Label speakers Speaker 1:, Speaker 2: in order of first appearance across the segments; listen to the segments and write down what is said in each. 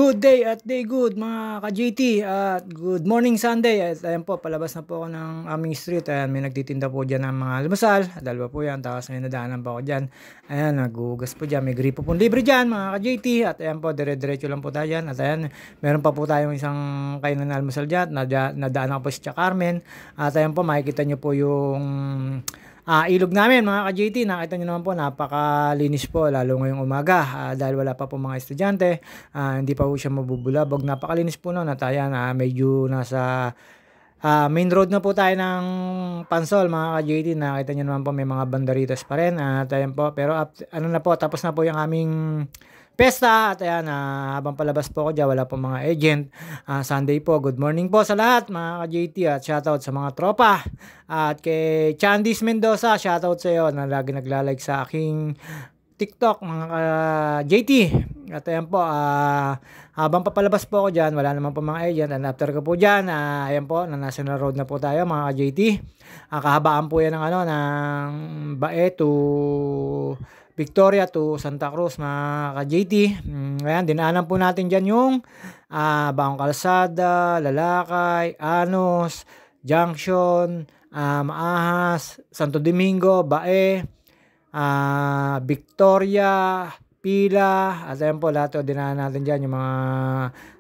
Speaker 1: Good day at day good mga ka-JT at good morning Sunday. At ayan po, palabas na po ako ng aming street. Ayan, may nagtitinda po dyan ng mga almusal. Dalawa po yan, tapos may nadaanan pa ako dyan. Ayan, naghugas po dyan. May gripo pong libre dyan mga ka-JT. At ayan po, dire-diretso lang po tayo dyan. At ayan, meron pa po tayong isang kainan na almusal dyan. Nadaan ako po si Tia Carmen. At ayan po, makikita nyo po yung ilog namin mga ka-JT, nakita nyo naman po napakalinis po lalo ngayong umaga dahil wala pa po mga estudyante, hindi pa po siya mabubulabog, napakalinis po noon at ayan, medyo nasa main road na po tayo ng Pansol mga ka-JT, nakita nyo naman po may mga banderitas pa rin at ayan po, pero ano na po, tapos na po yung aming pesta at ayan, habang palabas po ako dyan, wala po mga agent. Sunday po, good morning po sa lahat mga ka-JT at shoutout sa mga tropa. At kay Chandis Mendoza, shoutout sa iyo na lagi naglalike sa aking TikTok mga ka-JT. At ayan po, habang papalabas po ako dyan, wala naman po mga agent. And after ko po dyan, ayan po, na National Road na po tayo mga ka-JT. Kahabaan po yan ng, ng Bae to Victoria to Santa Cruz mga ka-JT. Ayan, dinaanan po natin dyan yung Bagong Kalsada, Lalakay, Anos, Junction, Maahas, Santo Domingo, Bae, Victoria, Pila, at ayan po lahat o dinaanan natin dyan yung mga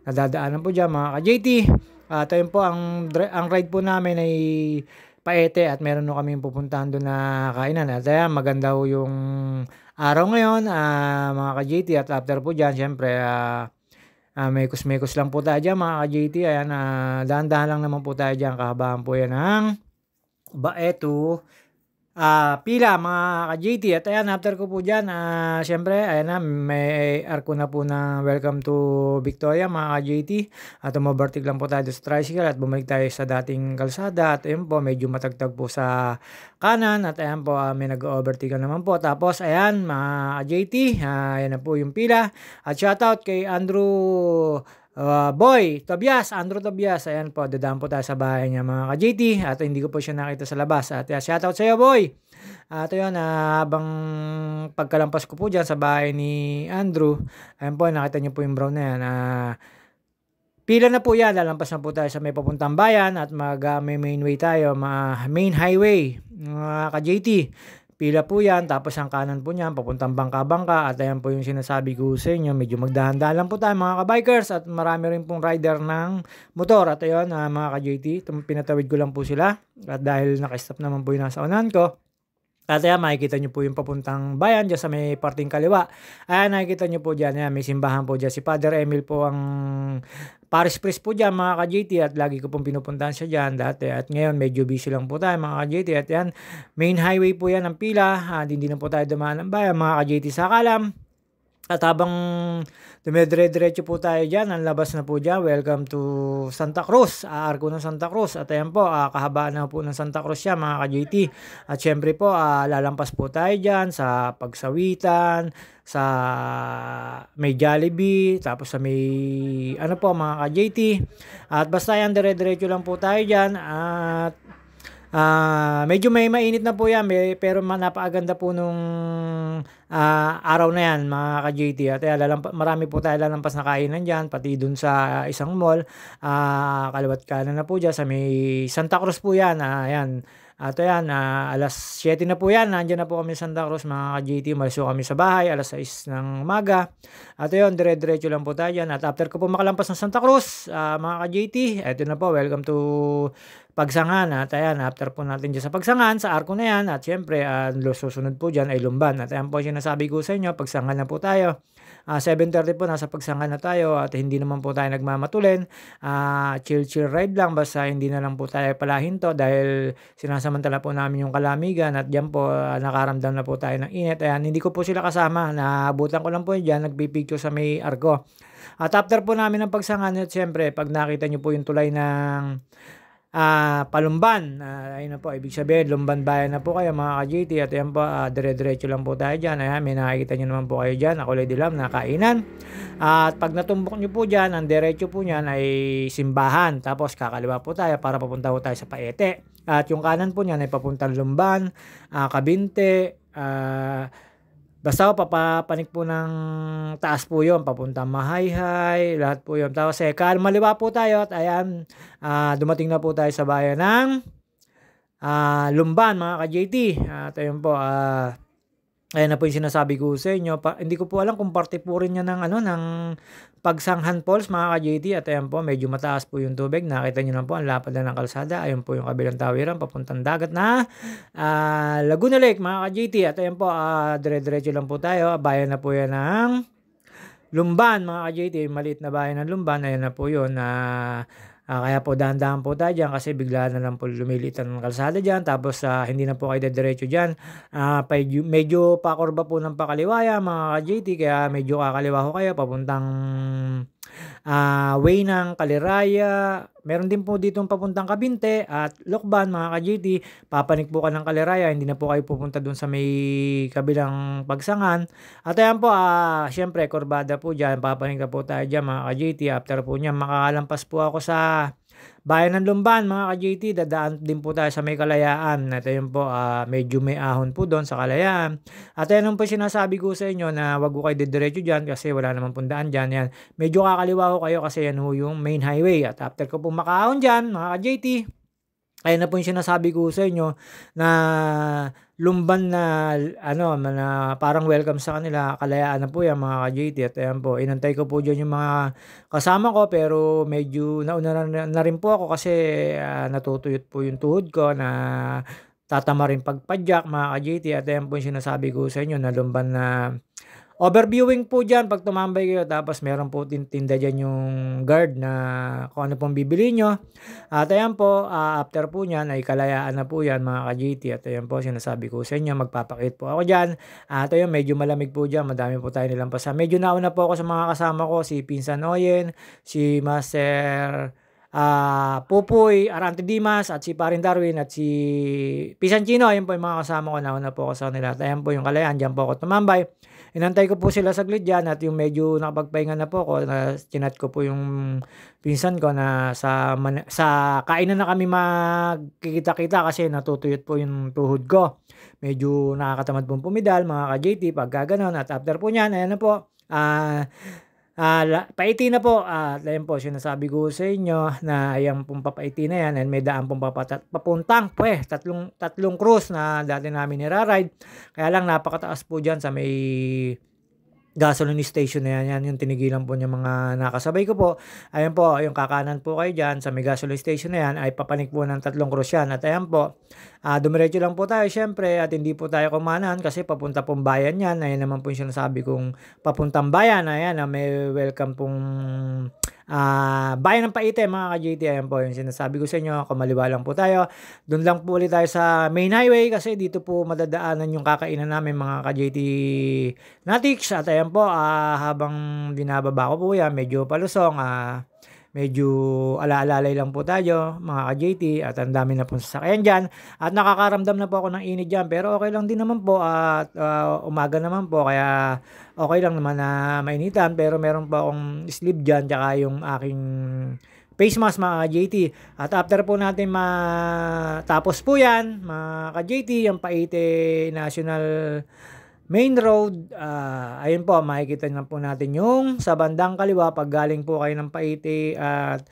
Speaker 1: nadadaanan po dyan mga ka-JT. At ayan po, ang ride po namin ay Paete at meron no kami pupuntahan doon na kainan. At ayan, maganda ho yung araw ngayon mga ka-JT. At after po dyan, syempre mekos-mekos lang po tayo dyan mga ka-JT. Ayan, dahan-dahan lang naman po tayo dyan. Kahabaan po yan ng Bae to Pila mga ka-JT. At ayan, after ko po dyan, syempre, ayan na, may arko na po na welcome to Victoria mga ka-JT. At umabartik lang po tayo sa tricycle at bumalik tayo sa dating kalsada. At ayan po, medyo matagtag po sa kanan. At ayan po, may nag-overtake naman po. Tapos ayan mga ka-JT, ayan na po yung Pila. At shoutout kay Andrew Andrew Tobias, ayan po, dadaan po tayo sa bahay niya mga ka-JT at hindi ko po siya nakita sa labas at shoutout sa iyo boy. At yun, habang pagkalampas ko po dyan sa bahay ni Andrew, ayan po, nakita niyo po yung brown na yan. Pila na po yan, lalampas na po tayo sa may papuntang bayan at may main way tayo, main highway mga ka-JT. Pila po yan, tapos ang kanan po niyan, papuntang bangka-bangka. At ayan po yung sinasabi ko sa inyo, medyo magdahan-dahan lang po tayo mga ka-bikers. At marami rin pong rider ng motor. At ayun, mga ka-JT, pinatawid ko lang po sila. At dahil naka-stop naman po yung nasa unahan ko. At ayan, makikita nyo po yung papuntang bayan dyan sa may parting kaliwa. Ayan, nakikita nyo po dyan, ayan, may simbahan po dyan. Si Father Emil po ang Paris Priest po dyan mga ka-JT at lagi ko pong pinupuntahan siya dyan dati. At ngayon medyo busy lang po tayo mga ka-JT. At yan, main highway po yan ng Pila. Hindi na po tayo dumaan ng bayan mga ka-JT sa Kalam. At habang dumidire-diretso po tayo dyan, ang labas na po dyan, welcome to Santa Cruz, arko ng Santa Cruz. At ayan po, kahabaan na po ng Santa Cruz siya mga ka-JT. At syempre po, lalampas po tayo dyan sa Pagsawitan, sa may Jollibee, tapos sa may ano po mga ka-JT. At basta yan, dire-diretso lang po tayo dyan. At medyo may mainit na po yan, pero napakaganda po nung araw na yan mga ka-JT. At marami po tayo lalampas na kainan dyan, pati dun sa isang mall, kaliwat kanan na po dyan sa may Santa Cruz po yan. Ayan. At ayan, alas 7 na po yan, nandiyan na po kami sa Santa Cruz mga ka-JT, malasyo kami sa bahay, alas 6 ng umaga. At ayun, dire-diretso lang po tayo dyan. At after ko po makalampas ng Santa Cruz, mga ka-JT, eto na po, welcome to Pagsangan. At ayan, after po natin dyan sa Pagsangan, sa arko na yan, at syempre, susunod po dyan ay Lumban. At ayan po sinasabi ko sa inyo, Pagsangan na po tayo. 7:30 po, nasa Pagsangan na tayo at hindi naman po tayo nagmamatulin. Chill ride lang, basta hindi na lang po tayo palahinto dahil sinasamantala po namin yung kalamigan at dyan po nakaramdam na po tayo ng init. Ayan, hindi ko po sila kasama, naabutan ko lang po dyan, nagpipicture sa may arko. At after po namin ng Pagsangan, at syempre, pag nakita nyo po yung tulay ng Palumban, ayun na po, ibig sabihin Lumban Bayan na po kayo mga ka-JT. At ayan po, dire-diretso lang po tayo dyan. Ayan, may nakikita nyo naman po kayo dyan, ako Lady Lam, nakainan. At pag natumbok nyo po dyan, ang diretso po nyan ay simbahan, tapos kakaliwa po tayo para papunta po tayo sa Paete. At yung kanan po nyan ay papuntang Lumban, Kabinte, Basta papapanik po ng taas po yun, papuntang Mahayhay, lahat po yun. Tapos maliwa po tayo at ayan, dumating na po tayo sa bayan ng Lumban, mga ka-JT. At ayun po, ayan na po yung sinasabi ko sa inyo. Hindi ko po alam kung parte po rin yan ng, ng Pagsanghan Falls, mga ka-JT. At ayan po, medyo mataas po yung tubig. Nakita nyo na po, ang lapad na ng kalsada. Ayun po yung kabilang tawiran, papuntang dagat na Laguna Lake, mga ka-JT. At ayan po, dire-diretso lang po tayo. Bayan na po yan ng Lumban, mga ka-JT. Maliit na bayan ng Lumban. Ayan na po yun. Kaya po dahan-dahan po tayo dyan kasi bigla na lang po lumilitan ng kalsada dyan. Tapos hindi na po kayo diretso dyan. Medyo pakurba po ng pakaliwaya, mga ka-JT. Kaya medyo kakaliwa ko kayo papuntang way ng Kaliraya. Meron din po dito papuntang Kabinte at Lokban, mga ka-JT. Papanik po ka ng Kaliraya, hindi na po kayo pupunta dun sa may kabilang Pagsangan. At ayan po, syempre, kurbada po dyan. Papanik na po tayo dyan, mga ka-JT. After po niya, makalampas po ako sa bayan ng Lumban, mga ka-JT. Dadaan din po tayo sa may Kalayaan. At ayun po, medyo may ahon po doon sa Kalayaan. At ayun po sinasabi ko sa inyo na wag ko kayo didiretso dyan kasi wala naman pong daan dyan. Yan. Medyo kakaliwa ko kayo kasi yan ho yung main highway. At after ko po makaahon dyan, mga ka-JT, ayun na po yung sinasabi ko sa inyo na Lumban na na parang welcome sa kanila. Kalayaan na po yan, mga ka-JT. At ayan po, inantay ko po dyan yung mga kasama ko pero medyo nauna na rin po ako kasi natutuyot po yung tuhod ko na tatama rin pagpadyak, mga ka-JT. At ayan po yung sinasabi ko sa inyo na Lumban na overviewing po dyan pag tumambay kayo. Tapos meron po tinda dyan yung guard na kung ano pong bibili nyo. At ayan po, after po nyan ay Kalayaan na po yan, mga ka-JT. At ayan po, sinasabi ko sa inyo, magpapakit po ako dyan. At ayun, medyo malamig po dyan. Madami po tayo nilampasan. Medyo nauna po ako sa mga kasama ko, si Pinsan Oyen, si Master Pupoy, Arante Dimas, at si Parin Darwin, at si Pisan Chino. Ayun po yung mga kasama ko. Nauna po ako sa kanila. At ayan po yung Kalayaan, dyan po ako tumambay. Inantay ko po sila saglit dyan at yung medyo nakapagpahinga na po ako, chinat ko po yung pinsan ko na sa kainan na kami magkikita-kita kasi natutuyot po yung tuhod ko. Medyo nakakatamad pong pumidal, mga ka-JT, pagka ganun. At after po nyan, ayan na po, paiti na po. Ayan po, sinasabi ko sa inyo na ayan pong papaiti na yan and may daan pong papuntang tatlong cruise na dati namin niraride. Kaya lang napakataas po dyan sa may gasoline station na yan. Yung tinigilan po niya mga nakasabay ko po. Ayan po, yung kakanan po kayo dyan sa may gasoline station na yan ay papanik po ng 3 cruise yan. At ayan po, dumiretso lang po tayo syempre at hindi po tayo kumanan kasi papunta pong bayan yan. Ayan naman po yung sinasabi kong papuntang bayan. Ayan, may welcome pong bayan ng Paite, mga ka-JT. Ayan po yung sinasabi ko sa inyo. Kumaliwa lang po tayo. Doon lang po ulit tayo sa main highway kasi dito po madadaanan yung kakainan namin, mga ka-JT Natics. At ayan po, habang binababa ko po yan, medyo palusong, medyo alaalalay lang po tayo, mga ka-JT, at ang dami na po sasakyan dyan at nakakaramdam na po ako ng init dyan pero okay lang din naman po at umaga naman po kaya okay lang naman na mainitan pero meron pa akong sleeve dyan tsaka yung aking face mask, mga ka-JT. At after po natin matapos po yan, mga ka-JT, yung Paite National Main Road, ayun po, makikita na po natin yung sa bandang kaliwa pag galing po kayo ng Paite at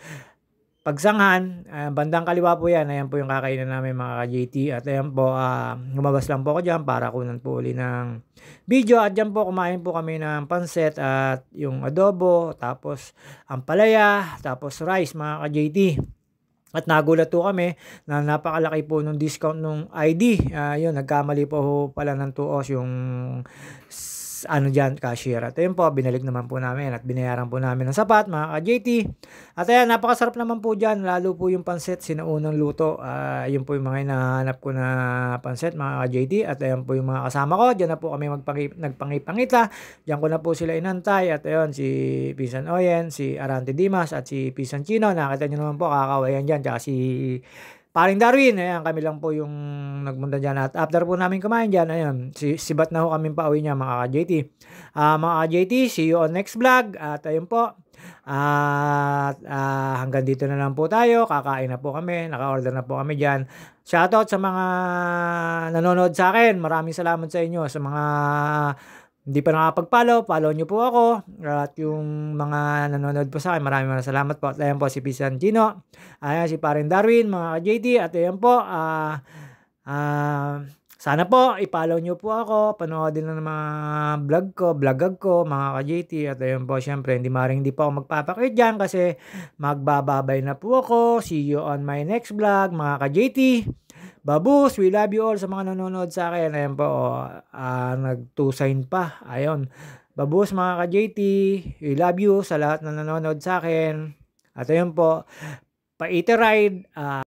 Speaker 1: Pagsanghan, bandang kaliwa po yan. Ayan po yung kakainan namin, mga ka-JT. At ayan po, lumabas lang po ako dyan para kunan po uli ng video. At dyan po, kumain po kami ng pansit at yung adobo, tapos ampalaya, tapos rice, mga ka-JT. At nagulat po kami na napakalaki po nung discount nung ID. Yun, nagkamali po pala ng 2 os yung cashier. At ayun po, binalik naman po namin at binayaran po namin ng sapat, mga ka-JT. At ayan, napakasarap naman po dyan. Lalo po yung pansit, sinaunang luto. Yun po yung mga hinahanap ko na pansit, mga ka-JT. At ayan po yung mga kasama ko. Diyan na po kami nagpangipangita. Diyan ko na po sila inantay. At ayun, si Pinsan Oyen, si Arante Dimas, at si Pisan Chino. Nakita nyo naman po, kakawayan dyan. Tsaka si Paring Darwin, ayan, kami lang po yung nagmunta dyan. At after po namin kumain dyan, ayan, sibat na ho kami pauwi niya, mga ka-JT. Mga ka-JT, see you on next vlog. At ayun po, hanggang dito na lang po tayo. Kakain na po kami, naka-order na po kami dyan. Shoutout sa mga nanonood sa akin. Maraming salamat sa inyo. Sa mga hindi pa nakapag-follow, follow nyo po ako. At yung mga nanonood po sa akin, maraming salamat po. At ayan po si Pisan Gino. Ayan si Parin Darwin, mga ka-JT. At ayan po, sana po i-follow nyo po ako. Panoodin lang ng mga vlogag ko, mga ka-JT. At ayan po, syempre, hindi po ako magpapakit dyan kasi magbababay na po ako. See you on my next vlog, mga ka-JT. Babus, we love you all sa mga nanonood sa akin. Ayan po, nag-2 sign pa. Ayun. Babus mga ka-JT, we love you sa lahat na nanonood sa akin. At ayun po, pa-ite ride.